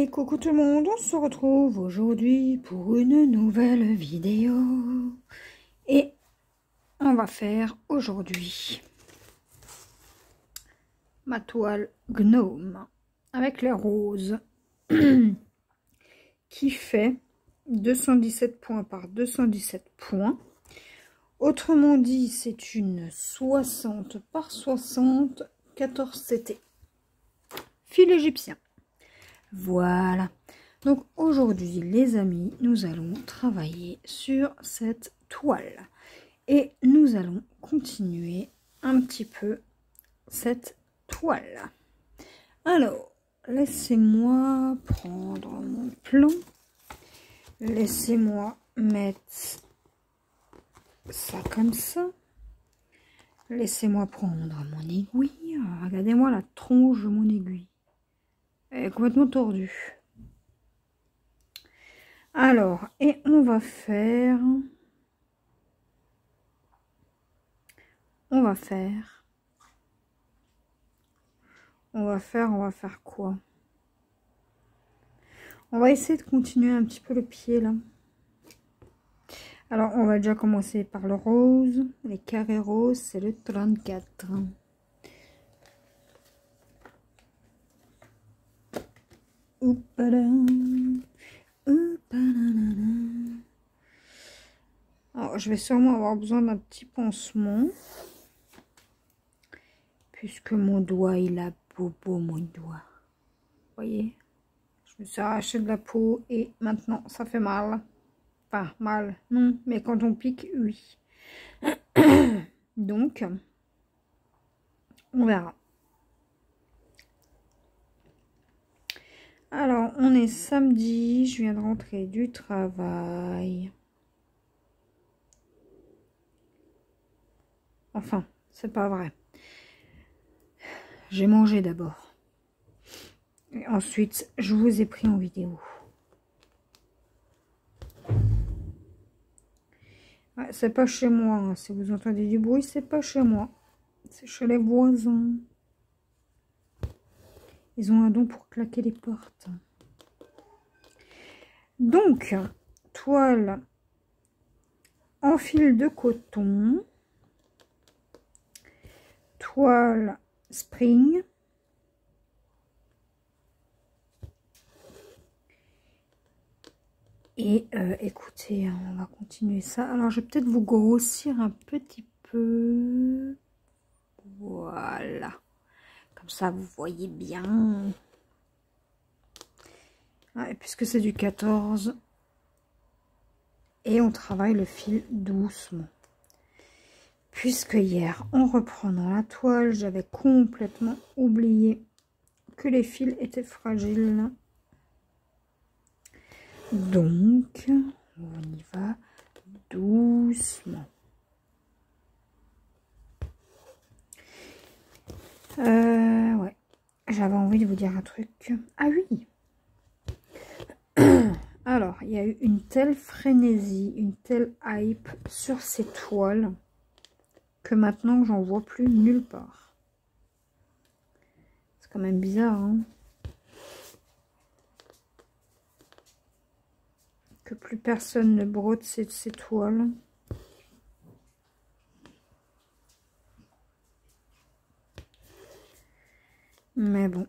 Et coucou tout le monde, on se retrouve aujourd'hui pour une nouvelle vidéo. Et on va faire aujourd'hui ma toile gnome avec les roses qui fait 217 points par 217 points. Autrement dit, c'est une 60 par 60 14 CT. Fil égyptien. Voilà. Donc aujourd'hui, les amis, nous allons travailler sur cette toile. Et nous allons continuer un petit peu cette toile. Alors, laissez-moi prendre mon plan. Laissez-moi mettre ça comme ça. Laissez-moi prendre mon aiguille. Regardez-moi la tronche de mon aiguille. Elle est complètement tordue. Alors, et on va faire quoi? On va essayer de continuer un petit peu le pied là. Alors, on va déjà commencer par le rose. Les carrés roses, c'est le 34. Alors, je vais sûrement avoir besoin d'un petit pansement. Puisque mon doigt, il a bobo, mon doigt. Vous voyez? Je me suis arraché de la peau et maintenant, ça fait mal. Enfin, mal, non, mais quand on pique, oui. Donc, on verra. Alors, on est samedi, je viens de rentrer du travail. Enfin, c'est pas vrai. J'ai mangé d'abord. Et ensuite, je vous ai pris en vidéo. Ouais, c'est pas chez moi, hein. Si vous entendez du bruit, c'est pas chez moi. C'est chez les voisins. Ils ont un don pour claquer les portes. Donc, toile en fil de coton. Toile spring. Et écoutez, on va continuer ça. Alors, je vais peut-être vous grossir un petit peu. Voilà. Comme ça, vous voyez bien. Ouais, puisque c'est du 14. Et on travaille le fil doucement. Puisque hier, en reprenant la toile, j'avais complètement oublié que les fils étaient fragiles. Donc, on y va doucement. Ouais, j'avais envie de vous dire un truc. Ah oui. Alors, il y a eu une telle frénésie, une telle hype sur ces toiles que maintenant, j'en vois plus nulle part. C'est quand même bizarre, hein? Que plus personne ne brode ces toiles. Mais bon.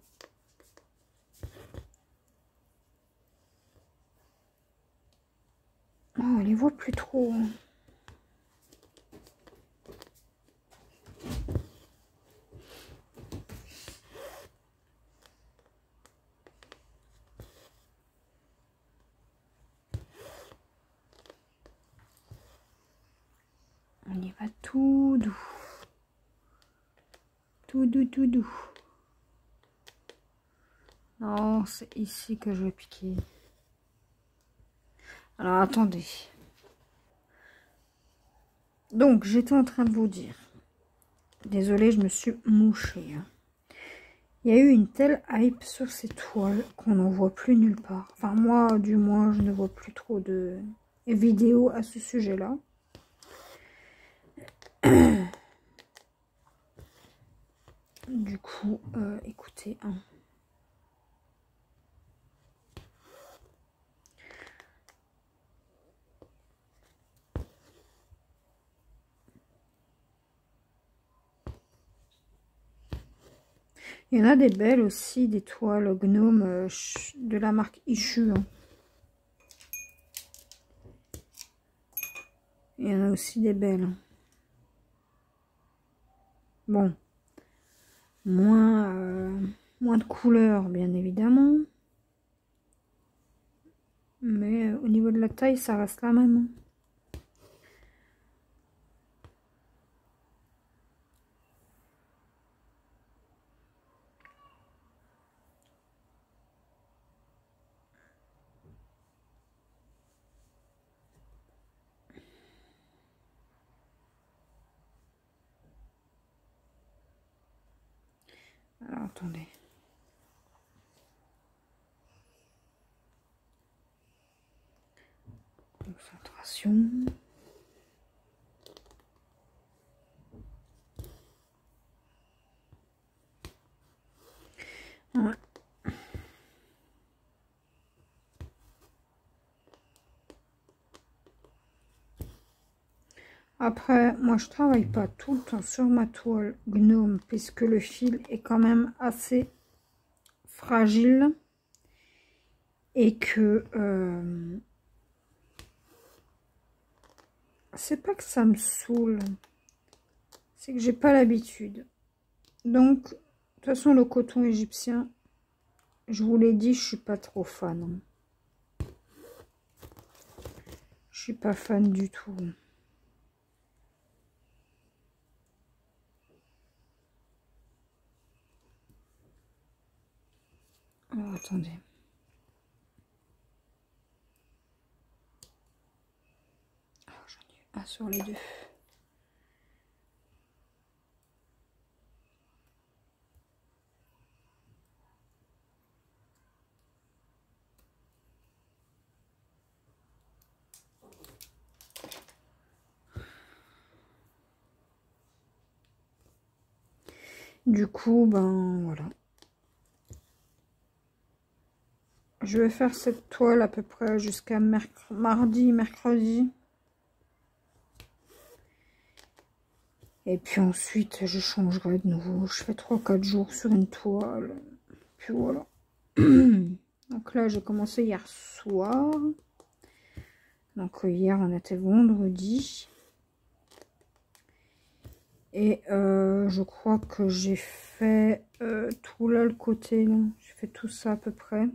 Oh, on les voit plus trop. On y va tout doux. Tout doux, tout doux. Non, c'est ici que je vais piquer. Alors, attendez. Donc, j'étais en train de vous dire. Désolée, je me suis mouchée. Il y a eu une telle hype sur ces toiles qu'on n'en voit plus nulle part. Enfin, moi, du moins, je ne vois plus trop de vidéos à ce sujet-là. Du coup, écoutez, hein. Il y en a des belles aussi, des toiles gnome de la marque Ishu. Hein. Il y en a aussi des belles. Bon. Moins de couleurs, bien évidemment. Mais au niveau de la taille, ça reste la même. Alors, attendez. Concentration. Ouais. Après, moi je travaille pas tout le temps sur ma toile gnome puisque le fil est quand même assez fragile et que c'est pas que ça me saoule, c'est que j'ai pas l'habitude. Donc, de toute façon, le coton égyptien, je vous l'ai dit, je suis pas trop fan. Je suis pas fan du tout. Alors, attendez. Alors, j'en ai un sur les deux. Du coup, ben voilà. Je vais faire cette toile à peu près jusqu'à mardi, mercredi. Et puis ensuite, je changerai de nouveau. Je fais 3-4 jours sur une toile. Puis voilà. Donc là, j'ai commencé hier soir. Donc hier, on était vendredi. Et je crois que j'ai fait tout là, le côté. J'ai fait tout ça à peu près.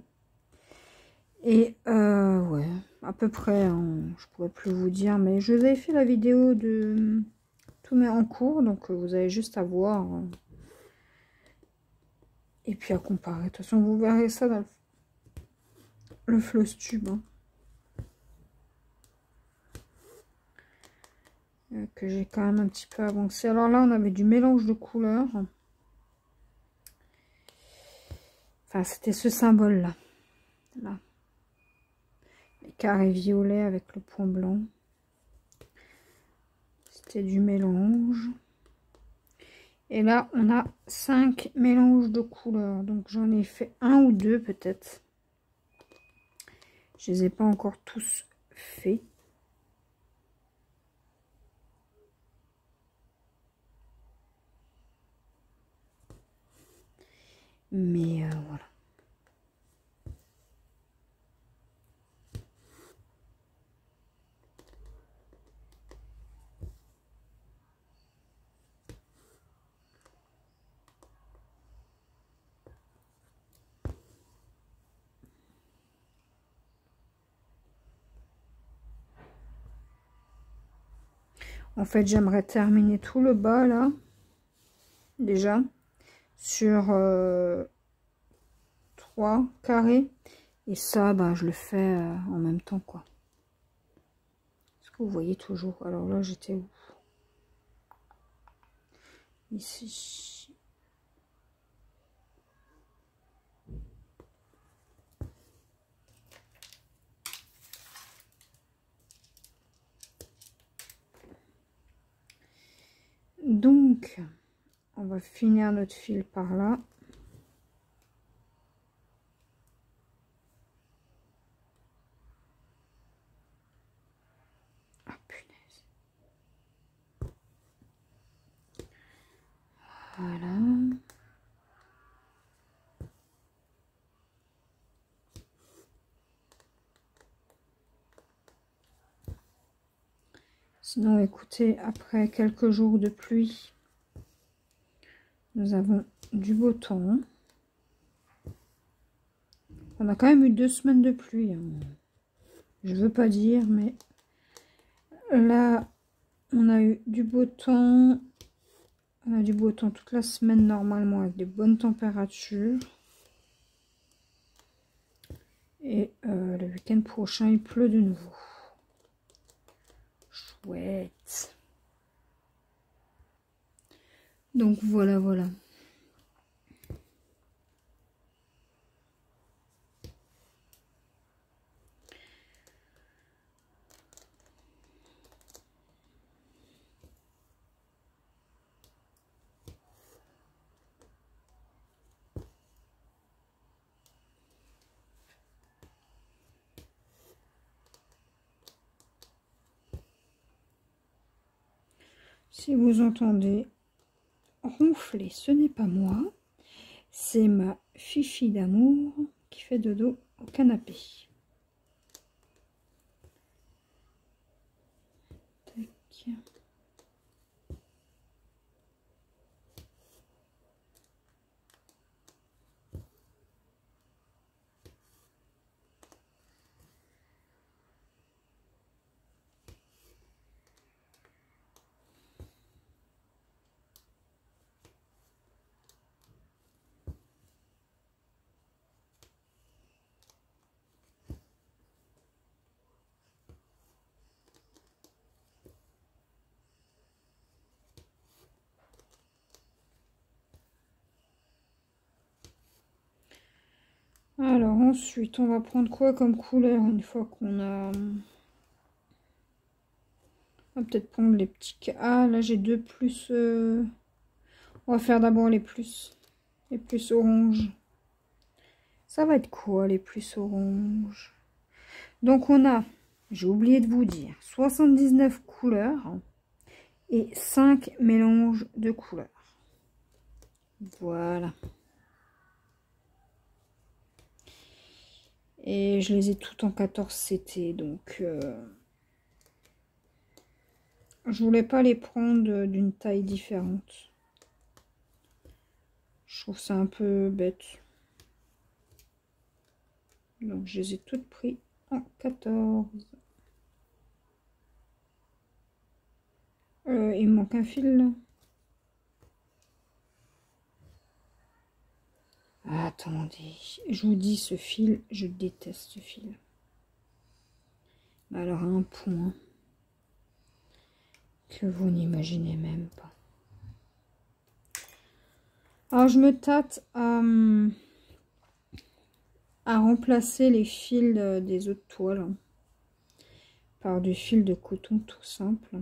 Et ouais, à peu près, hein, je pourrais plus vous dire. Mais je vous avais fait la vidéo de tout met en cours. Donc vous avez juste à voir. Et puis à comparer. De toute façon, vous verrez ça dans le floss tube. Hein. Que j'ai quand même un petit peu avancé. Alors là, on avait du mélange de couleurs. Enfin, c'était ce symbole-là. Là. Les carrés violets avec le point blanc. C'était du mélange. Et là, on a 5 mélanges de couleurs. Donc, j'en ai fait un ou deux peut-être. Je les ai pas encore tous faits. Mais voilà. En fait, j'aimerais terminer tout le bas là. Déjà. Sur 3 carrés. Et ça, bah, je le fais en même temps, quoi. Est-ce que vous voyez toujours? Alors là, j'étais où? Ici. Donc, on va finir notre fil par là. Ah, punaise. Voilà. Sinon, écoutez, après quelques jours de pluie, nous avons du beau temps. On a quand même eu 2 semaines de pluie. Hein. Je veux pas dire, mais là, on a eu du beau temps. On a du beau temps toute la semaine normalement avec des bonnes températures. Et le week-end prochain, il pleut de nouveau. Chouette. Donc voilà, voilà. Si vous entendez ronfler, ce n'est pas moi. C'est ma Fifi d'amour qui fait dodo au canapé. Tac. Alors ensuite, on va prendre quoi comme couleur une fois qu'on a... On va peut-être prendre les petits... Ah, là j'ai deux plus... On va faire d'abord les plus. Les plus orange. Ça va être quoi les plus orange? Donc on a, j'ai oublié de vous dire, 79 couleurs et 5 mélanges de couleurs. Voilà. Et je les ai toutes en 14 CT, donc je voulais pas les prendre d'une taille différente. Je trouve ça un peu bête. Donc je les ai toutes pris en 14. Il me manque un fil là. Attendez, je vous dis ce fil, je déteste ce fil. Alors à un point que vous n'imaginez même pas. Alors je me tâte à remplacer les fils des autres toiles par du fil de coton tout simple.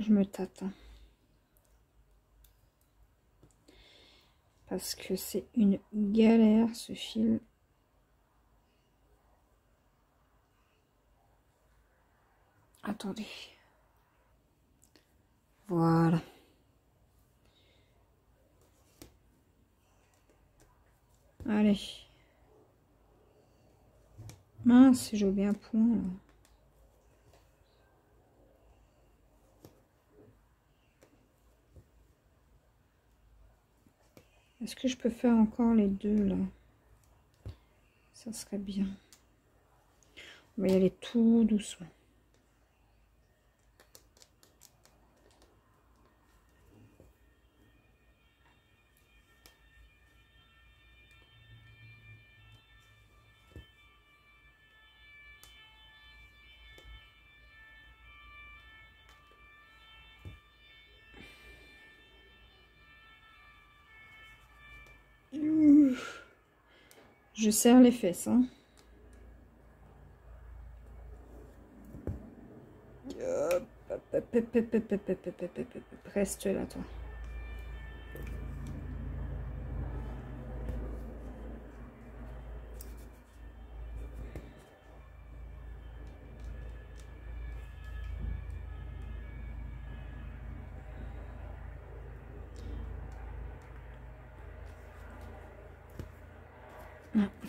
Je me tâte. Parce que c'est une galère ce fil. Attendez. Voilà. Allez. Mince, j'ai oublié un point là. Est-ce que je peux faire encore les deux là? Ça serait bien. On va y aller tout doucement. Je serre les fesses. Hein. Reste là, toi.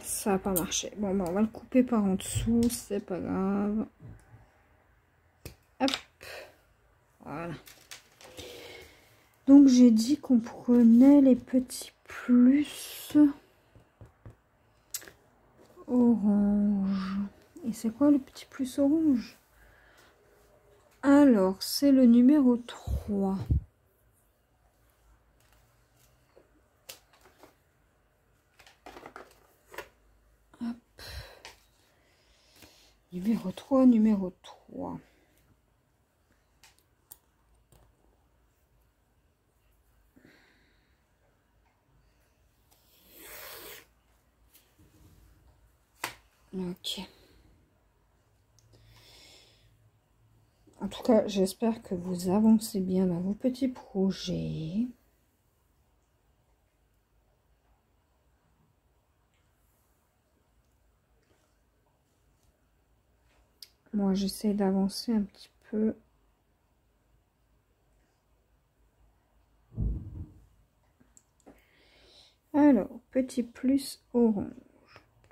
Ça n'a pas marché. Bon, bah, on va le couper par en dessous, c'est pas grave. Hop. Voilà. Donc, j'ai dit qu'on prenait les petits plus orange. Et c'est quoi le petit plus orange? Alors, c'est le numéro 3. Hop. Numéro 3, numéro 3. Ok. En tout cas, j'espère que vous avancez bien dans vos petits projets. Moi, j'essaie d'avancer un petit peu. Alors, petit plus orange.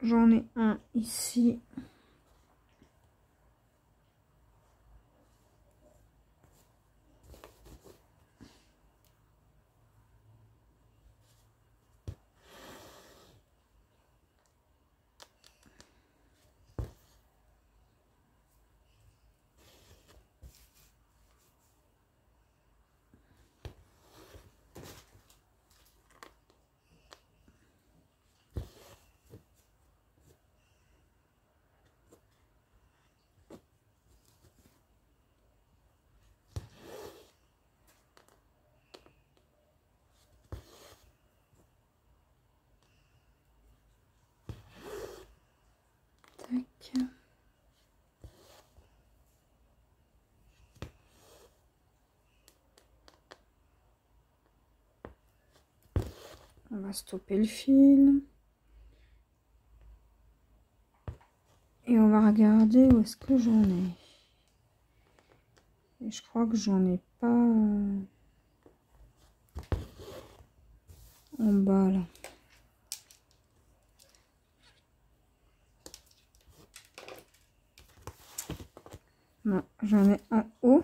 J'en ai un ici. Tac. On va stopper le fil. Et on va regarder où est-ce que j'en ai. Et je crois que j'en ai pas en bas là. Non, j'en ai en haut.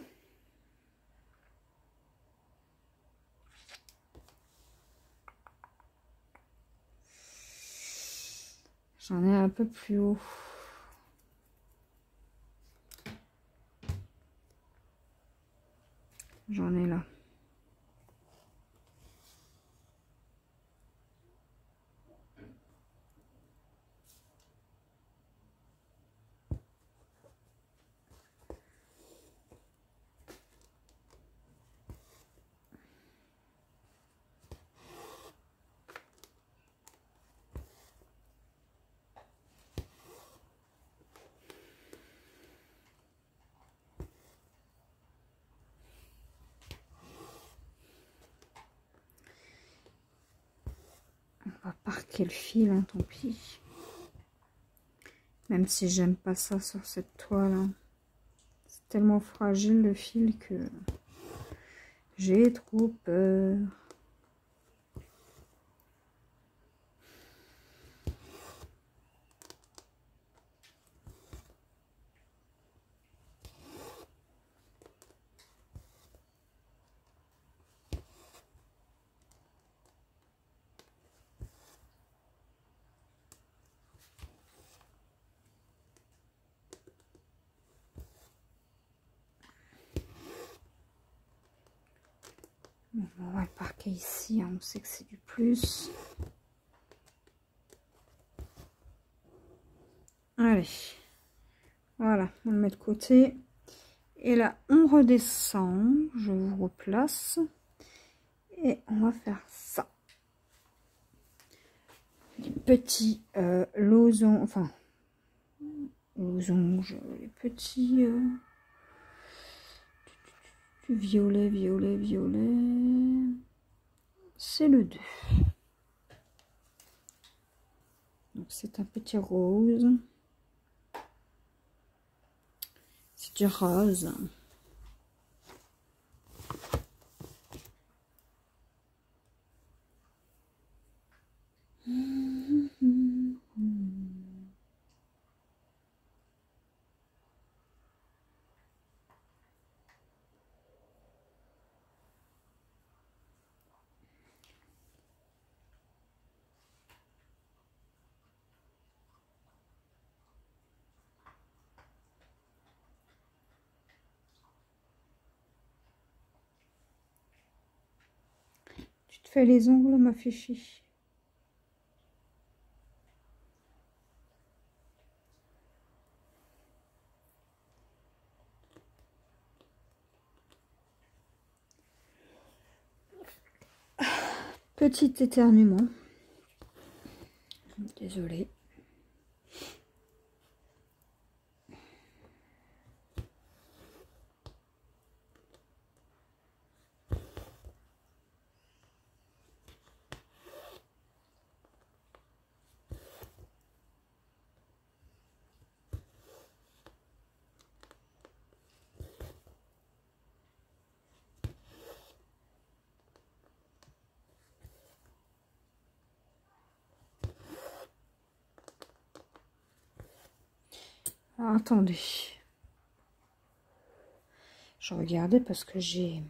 J'en ai un peu plus haut. J'en ai là. On va parquer le fil, hein, tant pis. Même si j'aime pas ça sur cette toile. Hein. C'est tellement fragile le fil que j'ai trop peur. On va le parquer ici, hein, on sait que c'est du plus. Allez, voilà, on le met de côté. Et là, on redescend, je vous replace. Et on va faire ça. Les petits losanges, enfin, losanges, les petits... violet, violet, violet. C'est le 2. Donc c'est un petit rose. C'est du rose. fait les ongles, ma fichie. Petit éternuement. Désolée. Alors, attendez. Je regardais parce que j'ai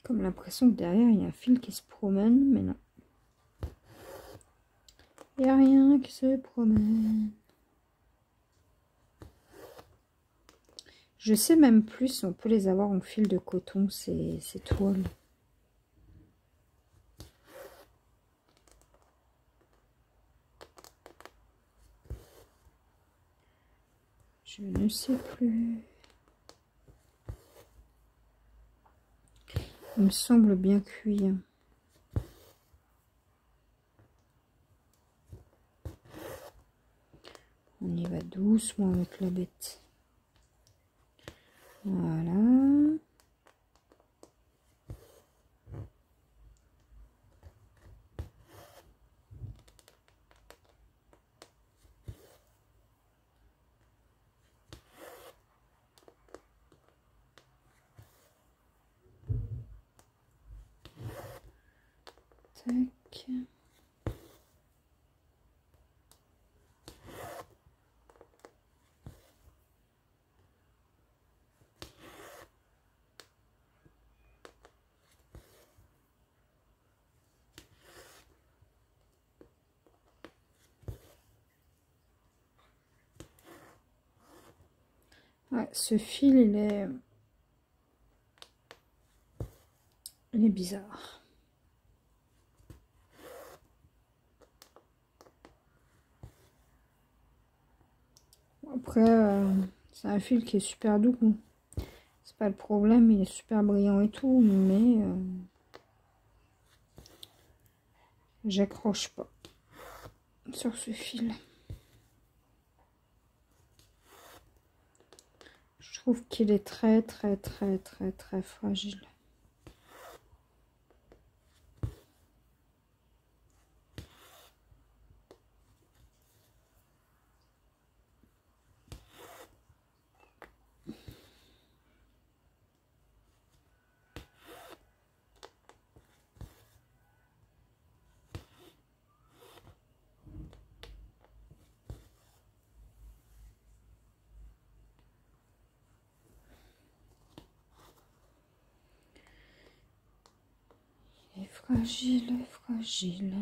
comme l'impression que derrière il y a un fil qui se promène, mais non. Il n'y a rien qui se promène. Je sais même plus si on peut les avoir en fil de coton, ces toiles. Je ne sais plus. Il me semble bien cuit. On y va doucement avec la bête. Voilà. Tac. Ouais, ce fil, il est bizarre. Après, c'est un fil qui est super doux. C'est pas le problème, il est super brillant et tout, mais j'accroche pas sur ce fil. Je trouve qu'il est très fragile. Fragile, fragile.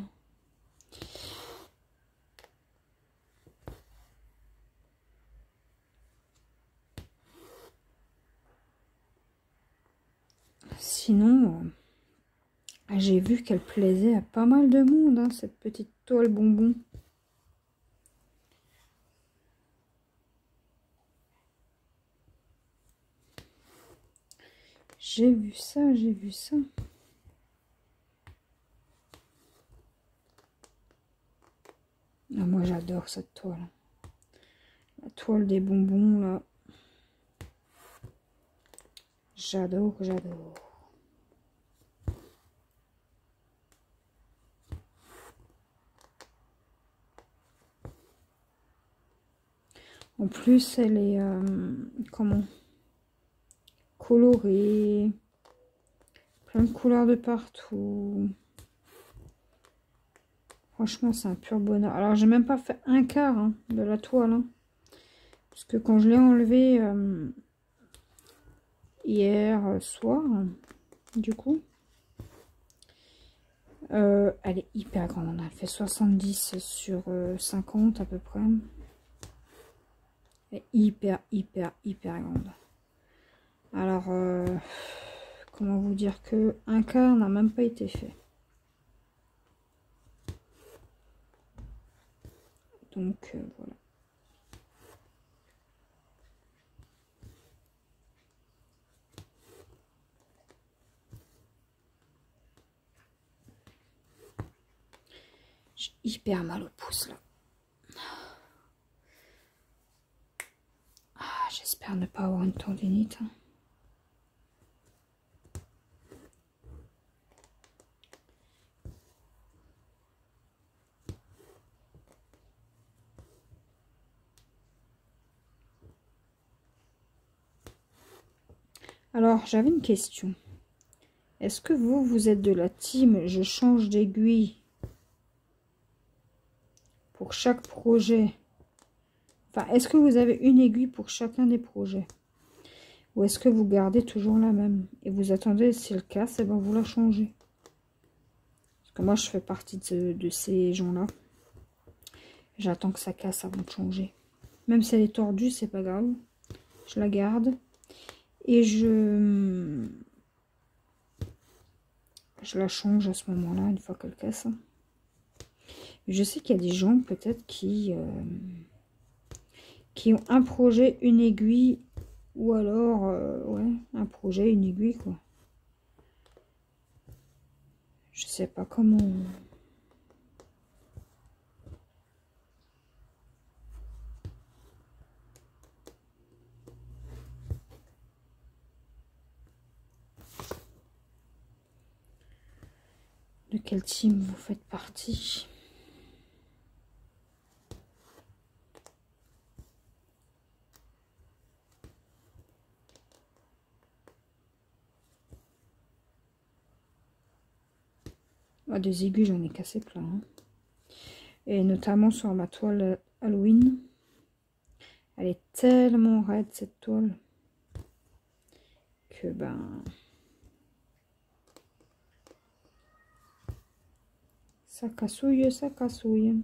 Sinon, j'ai vu qu'elle plaisait à pas mal de monde, hein, cette petite toile bonbon. J'ai vu ça, j'ai vu ça. Ah, moi, j'adore cette toile. La toile des bonbons, là. J'adore, j'adore. En plus, elle est, comment, colorée. Plein de couleurs de partout. Franchement, c'est un pur bonheur. Alors, j'ai même pas fait un quart hein, de la toile. Hein, parce que quand je l'ai enlevée hier soir, du coup, elle est hyper grande. Elle fait 70 sur 50 à peu près. Elle est hyper grande. Alors, comment vous dire que un quart n'a même pas été fait. Donc voilà. J'ai hyper mal au pouce là. Ah, j'espère ne pas avoir une tendinite. Alors, j'avais une question. Est-ce que vous êtes de la team je change d'aiguille pour chaque projet? Enfin, est-ce que vous avez une aiguille pour chacun des projets? Ou est-ce que vous gardez toujours la même? Et vous attendez, si elle casse, et ben vous la changez. Parce que moi, je fais partie de ces gens-là. J'attends que ça casse avant de changer. Même si elle est tordue, c'est pas grave. Je la garde. Et je la change à ce moment-là, une fois qu'elle casse. Je sais qu'il y a des gens, peut-être, qui ont un projet, une aiguille, ou alors, ouais, un projet, une aiguille, quoi. Je sais pas comment... De quel team vous faites partie? Ah, des aiguilles, j'en ai cassé plein. Hein. Et notamment sur ma toile Halloween. Elle est tellement raide, cette toile. Que ben... ça cassouille, ça cassouille.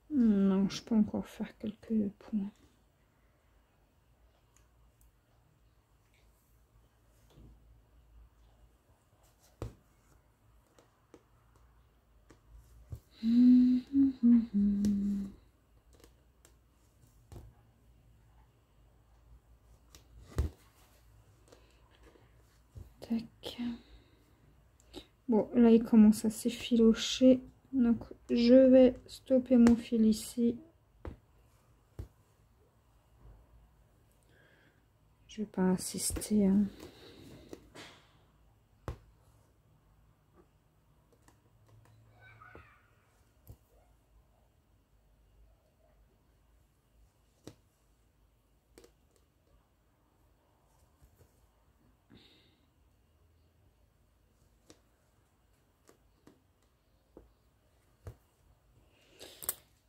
Non, je peux encore faire quelques points. Tac. Bon, là, il commence à s'effilocher. Donc, je vais stopper mon fil ici. Je vais pas insister. Hein.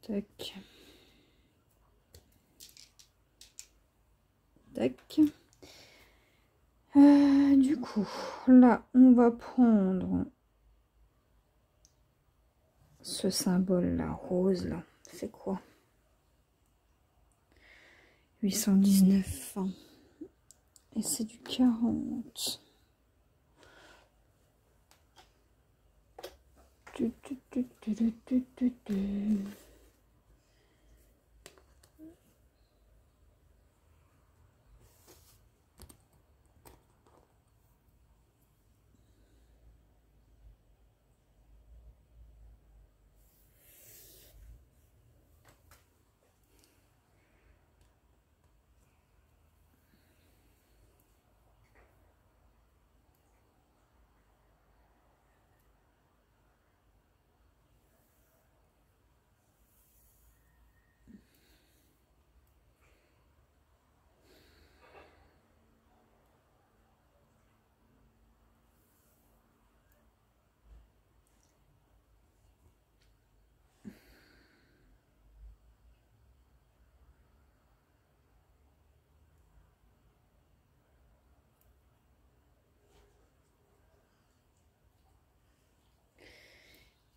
Tac. Tac. Du coup, là, on va prendre ce symbole-là, rose, là. C'est quoi? 819. Et c'est du 40.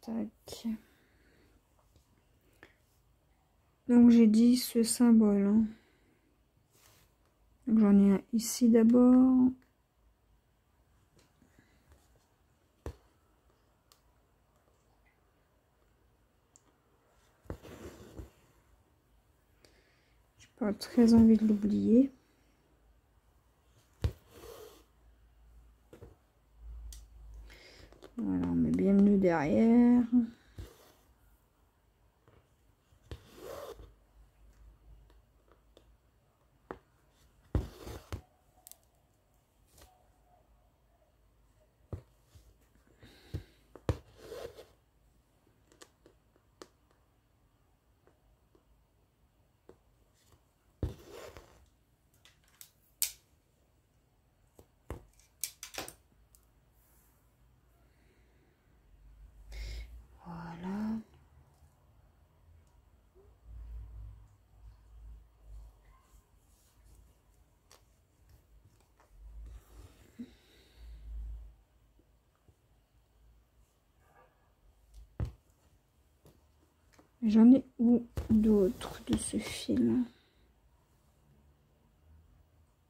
Tac. Donc j'ai dit ce symbole. Hein. J'en ai un ici d'abord. J'ai pas très envie de l'oublier. Voilà, on met bien le nœud derrière. Voilà. J'en ai où d'autres de ce fil?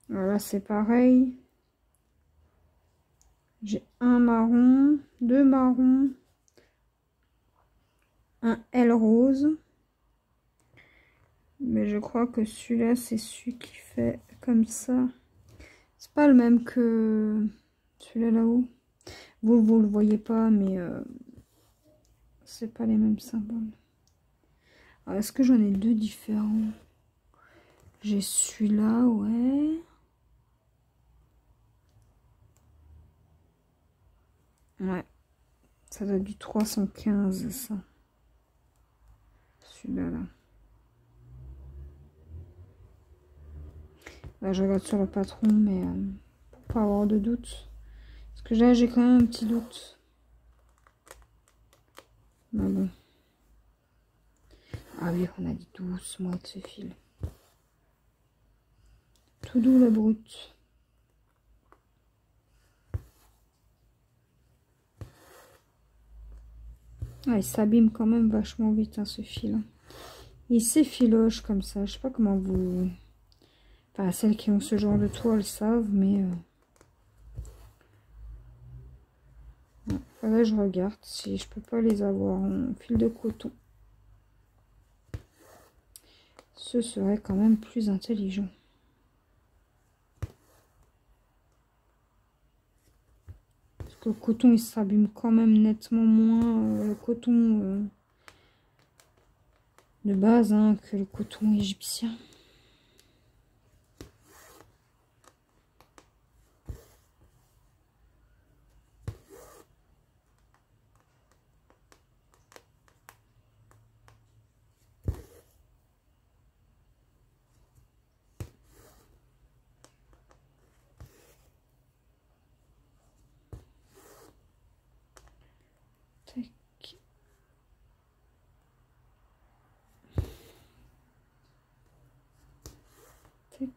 Voilà, c'est pareil. J'ai un marron, deux marrons, un L rose. Mais je crois que celui-là, c'est celui qui fait comme ça. C'est pas le même que celui-là là-haut. Vous le voyez pas, mais c'est pas les mêmes symboles. Est-ce que j'en ai deux différents? J'ai celui-là, ouais. Ouais. Ça doit être du 315, ça. Celui-là, là. Là, je regarde sur le patron, mais pour pas avoir de doute. Parce que là, j'ai quand même un petit doute. Mais bon. Ah oui, on a dit doucement de ce fil. Tout doux, la brute. Ah, il s'abîme quand même vachement vite, hein, ce fil. Il s'effiloche comme ça. Je sais pas comment vous... Enfin, celles qui ont ce genre de toile savent, mais... Là, je regarde si je peux pas les avoir en fil de coton. Ce serait quand même plus intelligent. Parce que le coton, il s'abîme quand même nettement moins. Le coton de base, hein, que le coton égyptien. Tac. Tac.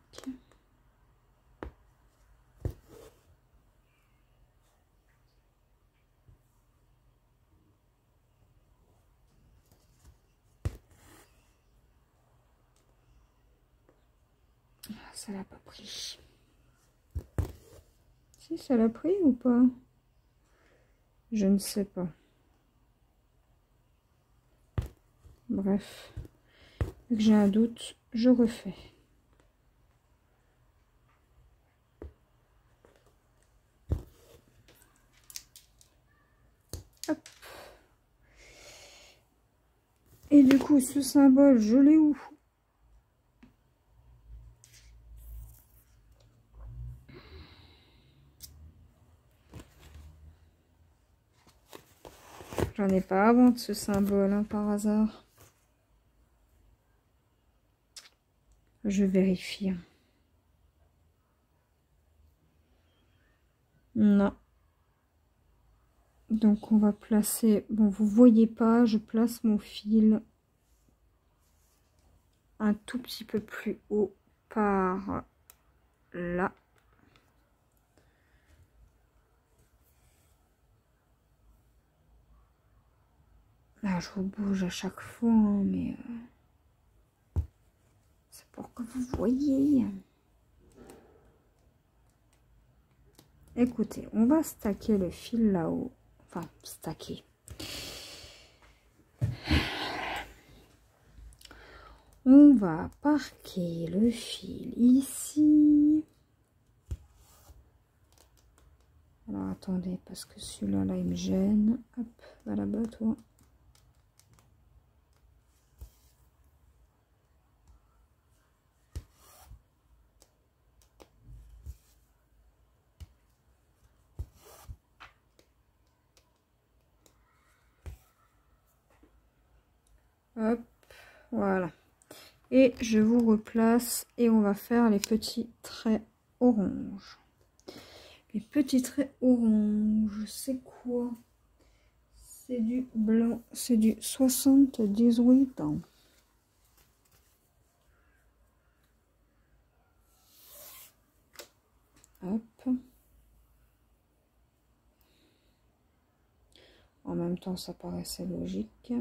Ça l'a pas pris. Si, ça l'a pris ou pas? Je ne sais pas. Bref. Vu que j'ai un doute, je refais. Hop. Et du coup, ce symbole, je l'ai où? J'en ai pas avant de ce symbole, hein, par hasard. Je vérifie. Non. Donc on va placer... Bon, vous voyez pas, je place mon fil un tout petit peu plus haut par là. Là, je vous bouge à chaque fois, hein, mais... pour que vous voyez. Écoutez, on va stacker le fil là-haut. Enfin, stacker. On va parquer le fil ici. Alors, attendez, parce que celui-là, là, il me gêne. Hop, va là-bas, toi. Hop, voilà. Et je vous replace et on va faire les petits traits orange. Les petits traits orange, c'est quoi? C'est du blanc, c'est du 78 ans. Hop. En même temps, ça paraissait logique.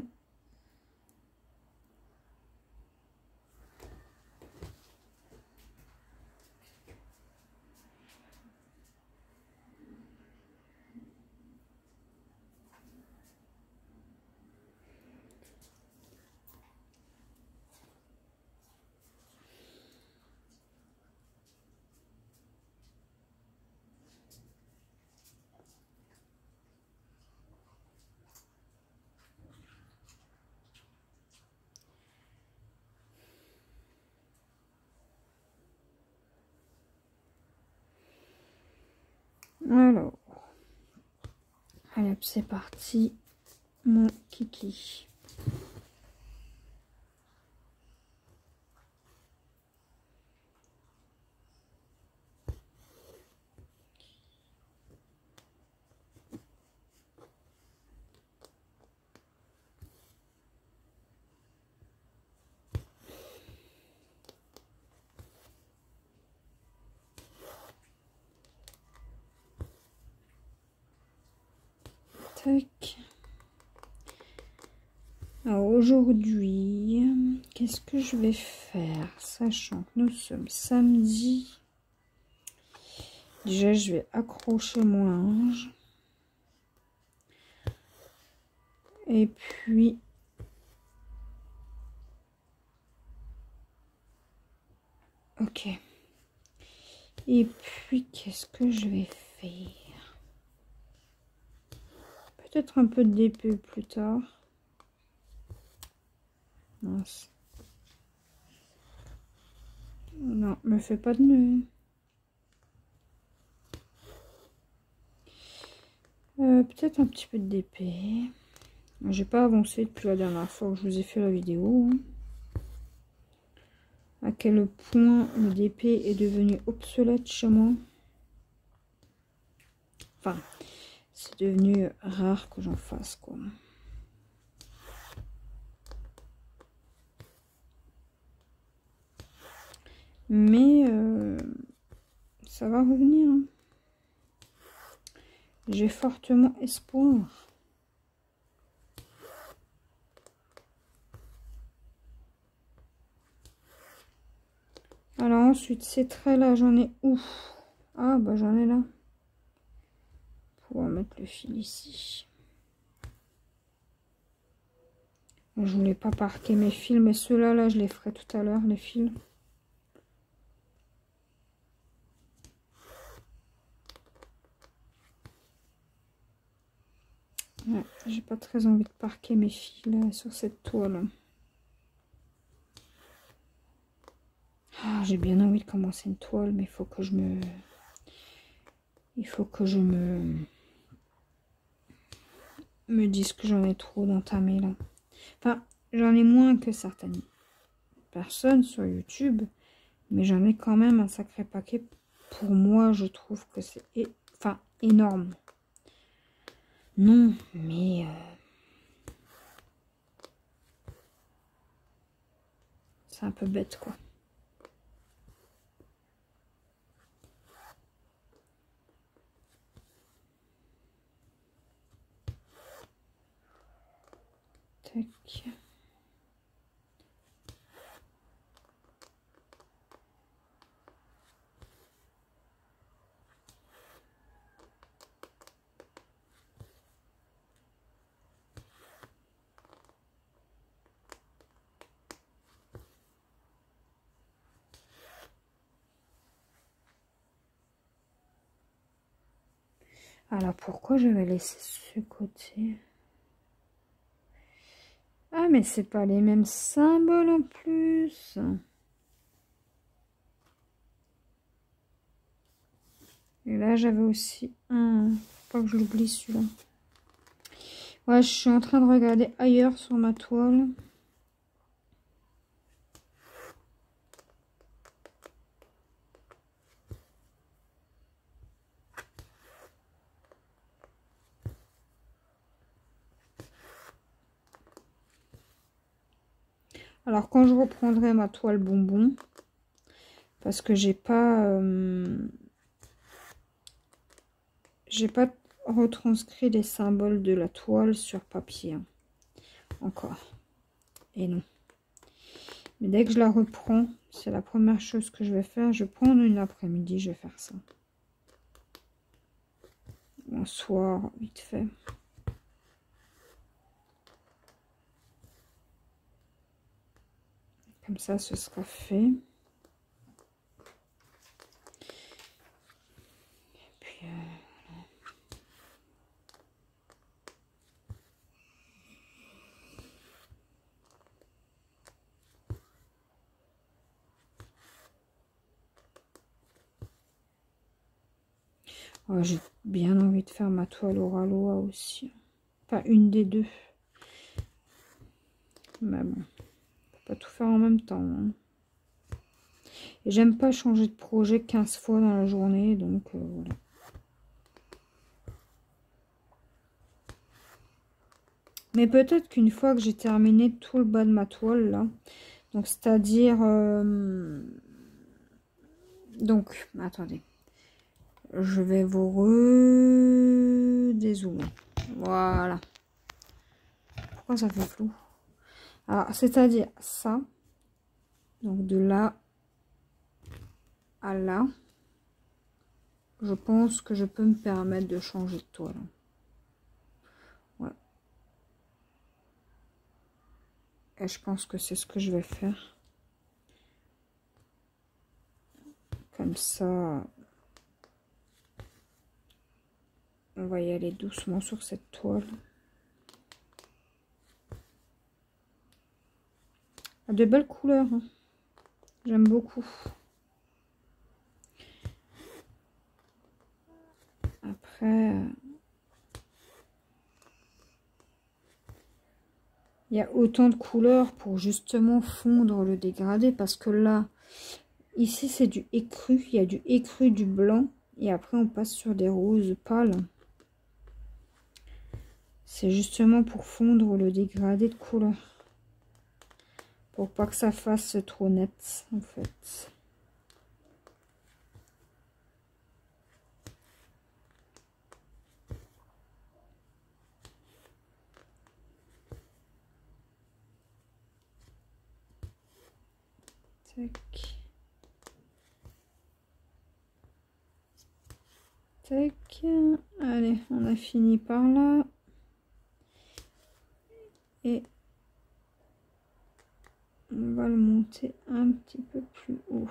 Alors, allez, c'est parti, mon kiki. Tac. Alors aujourd'hui, qu'est-ce que je vais faire, sachant que nous sommes samedi. Déjà, je vais accrocher mon linge. Et puis, ok. Et puis, qu'est-ce que je vais faire? Peut-être un peu de DP plus tard. Mince. Non, me fais pas de nœud. Peut-être un petit peu de DP. J'ai pas avancé depuis la dernière fois que je vous ai fait la vidéo. À quel point le DP est devenu obsolète chez moi. Enfin, c'est devenu rare que j'en fasse, quoi. Mais ça va revenir. Hein. J'ai fortement espoir. Alors ensuite, ces traits-là, j'en ai où? Ah, bah j'en ai là. Pour mettre le fil ici. Je voulais pas parquer mes fils, mais ceux-là, là, je les ferai tout à l'heure, les fils. Ouais, j'ai pas très envie de parquer mes fils sur cette toile. Ah, j'ai bien envie de commencer une toile, mais il faut que je me... me dise que j'en ai trop d'entamé là. Enfin, j'en ai moins que certaines personnes sur YouTube, mais j'en ai quand même un sacré paquet. Pour moi, je trouve que c'est enfin, énorme. Non, mais... c'est un peu bête, quoi. Tac. Alors, pourquoi j'avais laissé ce côté? Ah, mais c'est pas les mêmes symboles en plus. Et là, j'avais aussi un... Faut pas que je l'oublie, celui-là. Ouais, je suis en train de regarder ailleurs sur ma toile. Alors, quand je reprendrai ma toile bonbon, parce que j'ai pas retranscrit les symboles de la toile sur papier. Hein, encore. Et non. Mais dès que je la reprends, c'est la première chose que je vais faire. Je vais prendre une après-midi, je vais faire ça. Un soir, vite fait. Comme ça, ce sera fait. Et puis, oh, j'ai bien envie de faire ma toile au Ralois aussi. Pas une des deux. Mais bon, faut pas tout faire en même temps. Hein. Et j'aime pas changer de projet 15 fois dans la journée, donc voilà. Mais peut-être qu'une fois que j'ai terminé tout le bas de ma toile, là, donc c'est-à-dire... donc, attendez. Je vais vous redézoomer. Voilà. Pourquoi ça fait flou? Alors, c'est-à-dire ça. Donc, de là à là. Je pense que je peux me permettre de changer de toile. Ouais. Et je pense que c'est ce que je vais faire. Comme ça, on va y aller doucement sur cette toile. Ah, de belles couleurs. Hein. J'aime beaucoup. Après, il y a autant de couleurs pour justement fondre le dégradé. Parce que là, ici, c'est du écru. Il y a du écru, du blanc. Et après, on passe sur des roses pâles. C'est justement pour fondre le dégradé de couleur. Pour pas que ça fasse trop net, en fait. Tac. Tac. Allez, on a fini par là. Et on va le monter un petit peu plus haut.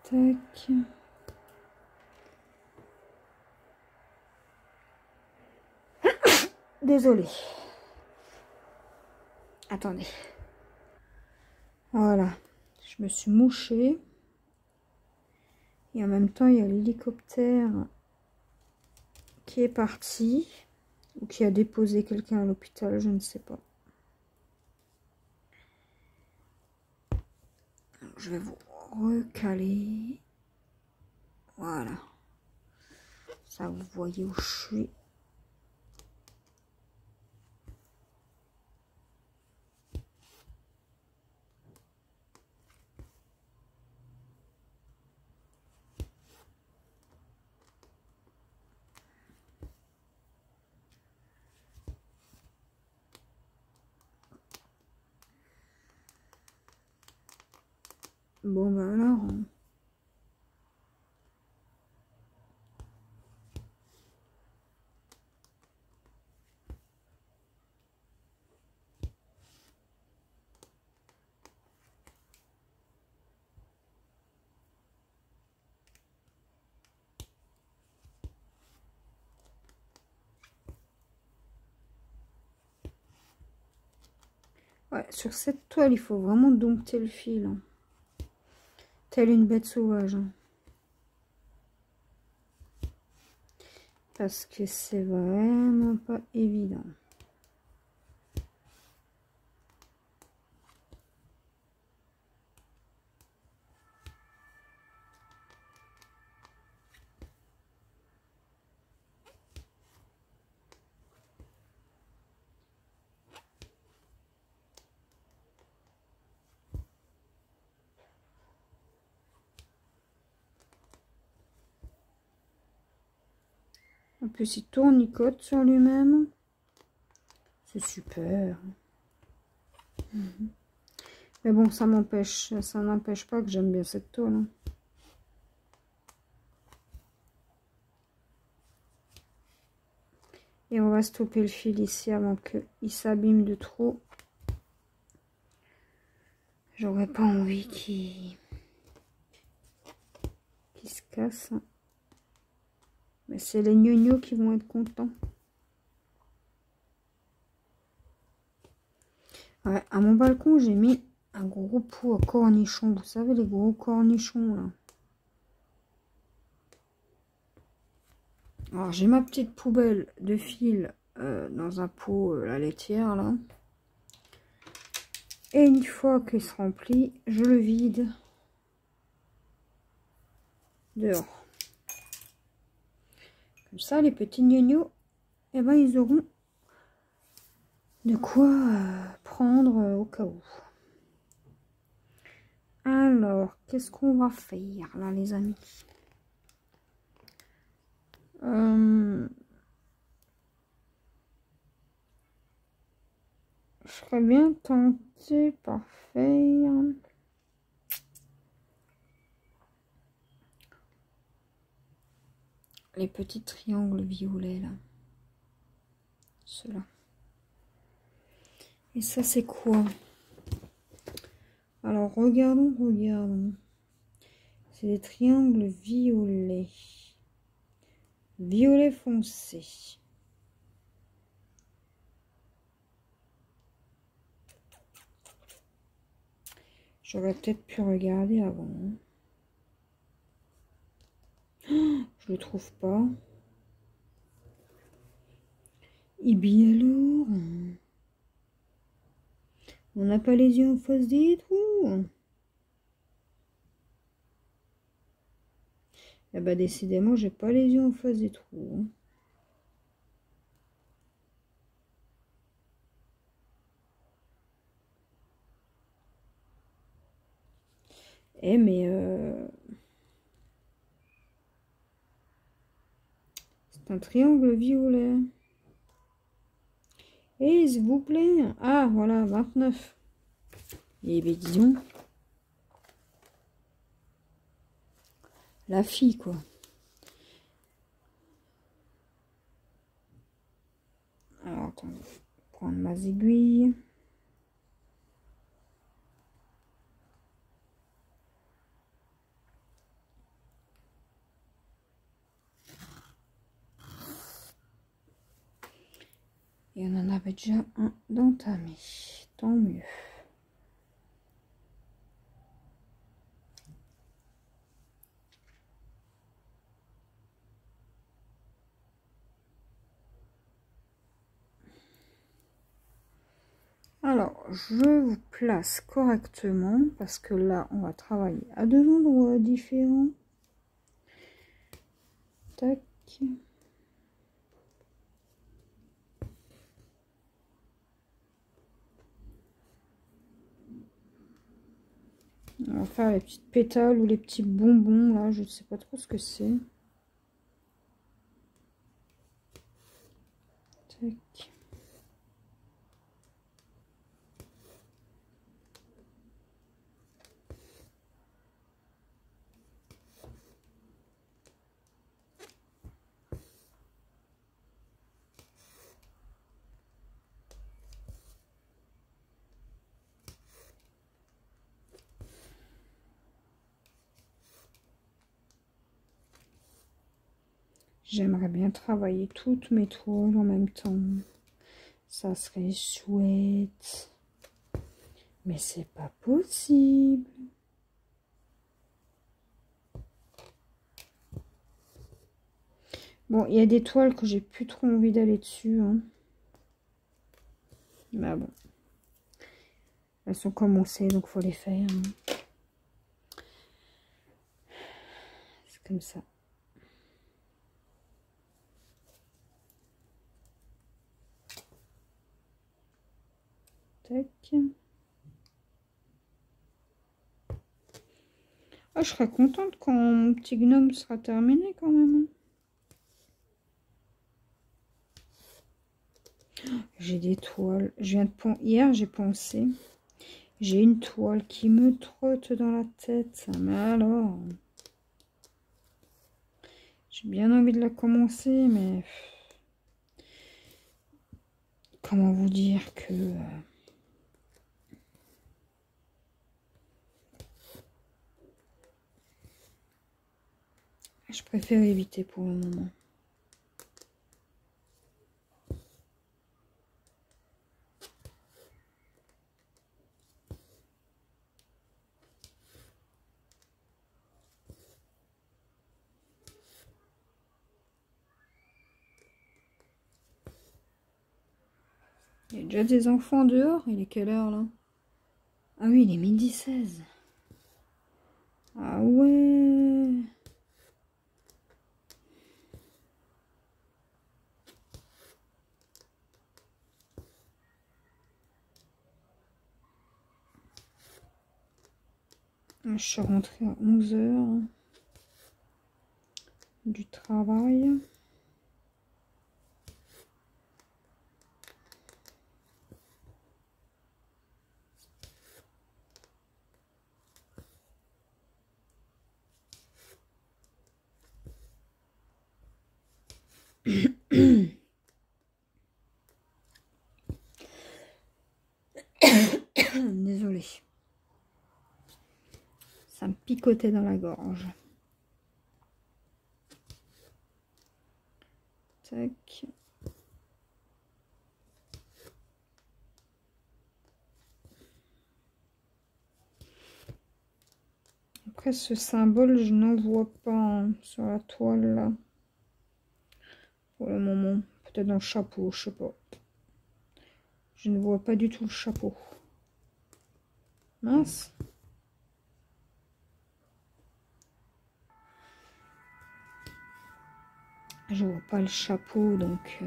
Tac. Désolée. Attendez. Voilà. Je me suis mouchée. Et en même temps, il y a l'hélicoptère qui est parti. Ou qui a déposé quelqu'un à l'hôpital, je ne sais pas. Je vais vous recaler. Voilà. Ça, vous voyez où je suis. Bon, ben alors... Ouais, sur cette toile, il faut vraiment dompter le fil. Hein. Telle une bête sauvage. Hein. Parce que c'est vraiment pas évident. En plus, il tournicote sur lui-même. C'est super. Mais bon, ça n'empêche pas que j'aime bien cette toile. Hein. Et on va stopper le fil ici avant qu'il s'abîme de trop. J'aurais pas envie qu'il se casse. Mais c'est les gnognos qui vont être contents. Ouais, à mon balcon, j'ai mis un gros pot à cornichons. Vous savez, les gros cornichons, là. Alors, j'ai ma petite poubelle de fil dans un pot, la laitière, là. Et une fois qu'il se remplit, je le vide dehors. Comme ça, les petits gnognos, eh ben, ils auront de quoi prendre au cas où. Alors, qu'est-ce qu'on va faire là, les amis? Je serais bien tentée par faire les petits triangles violets là. Ceux-là. Et ça, c'est quoi? Alors, regardons. C'est des triangles violets. Violet foncé. J'aurais peut-être pu regarder avant. Oh, je le trouve pas. Et bien alors, on n'a pas les yeux en face des trous. Eh ben décidément, j'ai pas les yeux en face des trous. Eh mais c'est un triangle violet. Eh s'il vous plaît. Ah voilà, 29. Eh bien dis donc. La fille quoi. Alors attendez, je vais prendre ma aiguille. Et on en avait déjà un d'entamé. Tant mieux. Alors, je vous place correctement parce que là, on va travailler à deux endroits différents. Tac. On va faire les petites pétales ou les petits bonbons là, je ne sais pas trop ce que c'est. Tac. J'aimerais bien travailler toutes mes toiles en même temps. Ça serait chouette. Mais c'est pas possible. Bon, il y a des toiles que j'ai plus trop envie d'aller dessus. Hein. Mais bon. Elles sont commencées, donc faut les faire. Hein. C'est comme ça. Tac. Ah, je serais contente quand mon petit gnome sera terminé quand même. J'ai des toiles. Je viens de hier, j'ai pensé. J'ai une toile qui me trotte dans la tête. Mais alors, j'ai bien envie de la commencer, mais comment vous dire que je préfère éviter pour le moment. Il y a déjà des enfants dehors. Il est quelle heure là? Ah oui, il est 12h16. Ah ouais. Je suis rentrée à 11h du travail. Désolée. Ça me picotait dans la gorge. Tac. Après, ce symbole, je n'en vois pas hein, sur la toile là. Pour le moment. Peut-être dans le chapeau, je sais pas. Je ne vois pas du tout le chapeau. Mince. Je vois pas le chapeau, donc...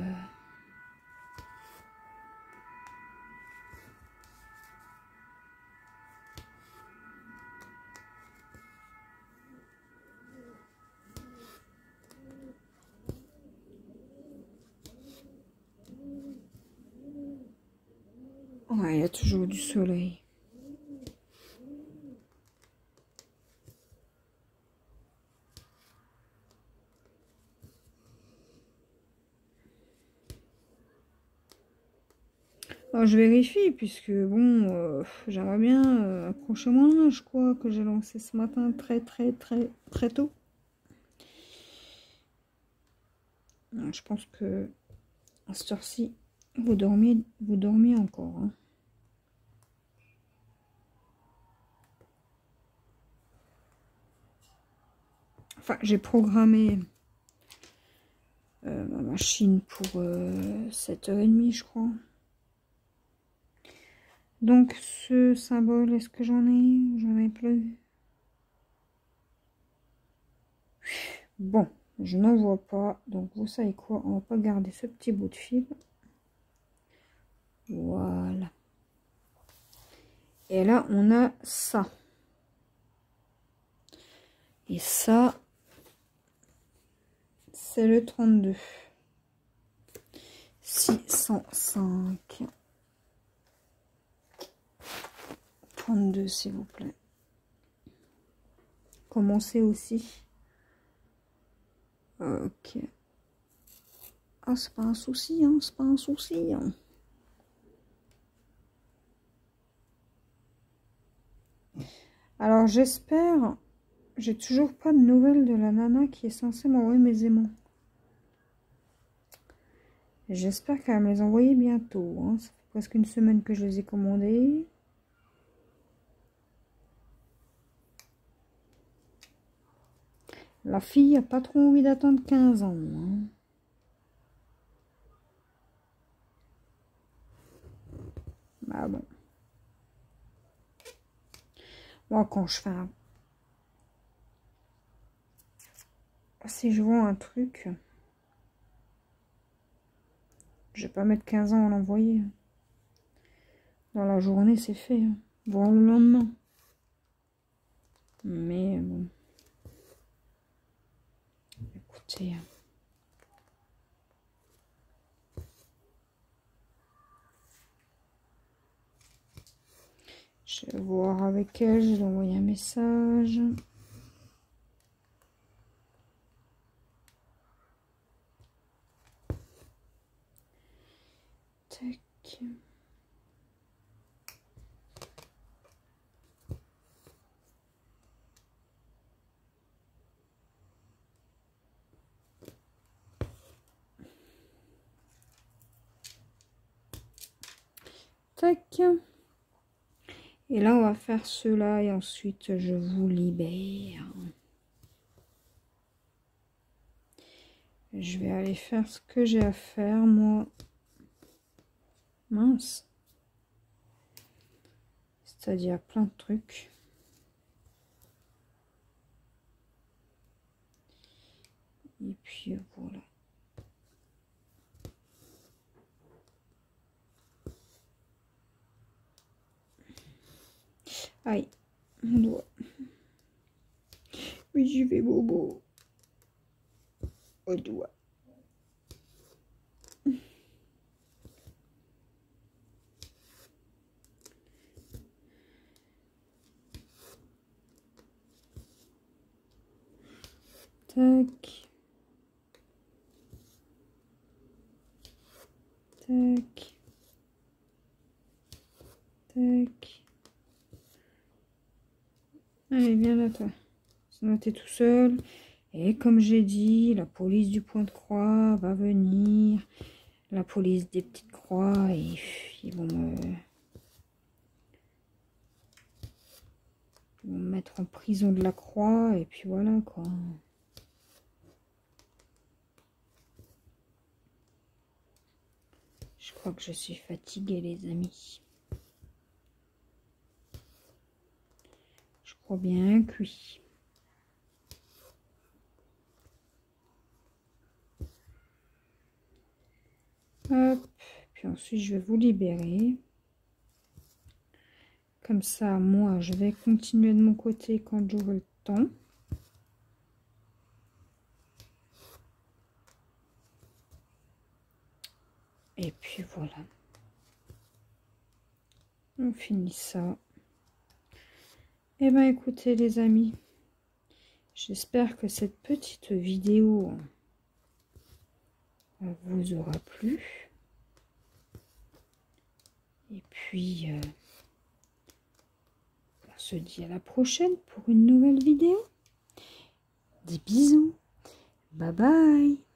Ouais, il y a toujours du soleil. Alors, je vérifie, puisque bon, j'aimerais bien accrocher mon linge, quoi, que j'ai lancé ce matin très tôt. Je pense que à cette heure-ci, vous dormiez encore. Hein. Enfin, j'ai programmé ma machine pour 7h30, je crois. Donc, ce symbole, est-ce que j'en ai? J'en ai plus. Bon, je n'en vois pas. Donc, vous savez quoi? On va pas garder ce petit bout de fil. Voilà. Et là, on a ça. Et ça, c'est le 32. 605. 32, s'il vous plaît. Commencez aussi. Ok. Ah, c'est pas un souci, hein. C'est pas un souci, hein. Alors, j'espère... J'ai toujours pas de nouvelles de la nana qui est censée m'envoyer mes aimants. J'espère qu'elle va me les envoyer bientôt. Hein. Ça fait presque une semaine que je les ai commandés. La fille a pas trop envie d'attendre 15 ans. Hein. Bah bon. Moi, quand je fais un... Si je vends un truc, je vais pas mettre 15 ans à l'envoyer. Dans la journée, c'est fait. Hein. Voire le lendemain. Mais bon. Écoutez... Je vais voir avec elle, je vais lui envoyer un message. Tac. Tac. Et là, on va faire cela et ensuite, je vous libère. Je vais aller faire ce que j'ai à faire, moi. Mince. C'est-à-dire plein de trucs. Et puis, voilà. Aïe, mon doigt. Oui, j'y vais, bobo. Au doigt. Tac. Tac. Tac. Allez, viens là, toi. Sinon, t'es tout seul. Et comme j'ai dit, la police du Pointe-Croix va venir. La police des Petites Croix. Et ils vont me mettre en prison de la Croix. Et puis voilà, quoi. Je crois que je suis fatiguée, les amis. Je crois bien que oui. Hop. Puis ensuite, je vais vous libérer. Comme ça, moi, je vais continuer de mon côté quand j'aurai le temps. Et puis voilà. On finit ça. Eh bien, écoutez, les amis. J'espère que cette petite vidéo vous aura plu. Et puis, on se dit à la prochaine pour une nouvelle vidéo. Des bisous. Bye bye.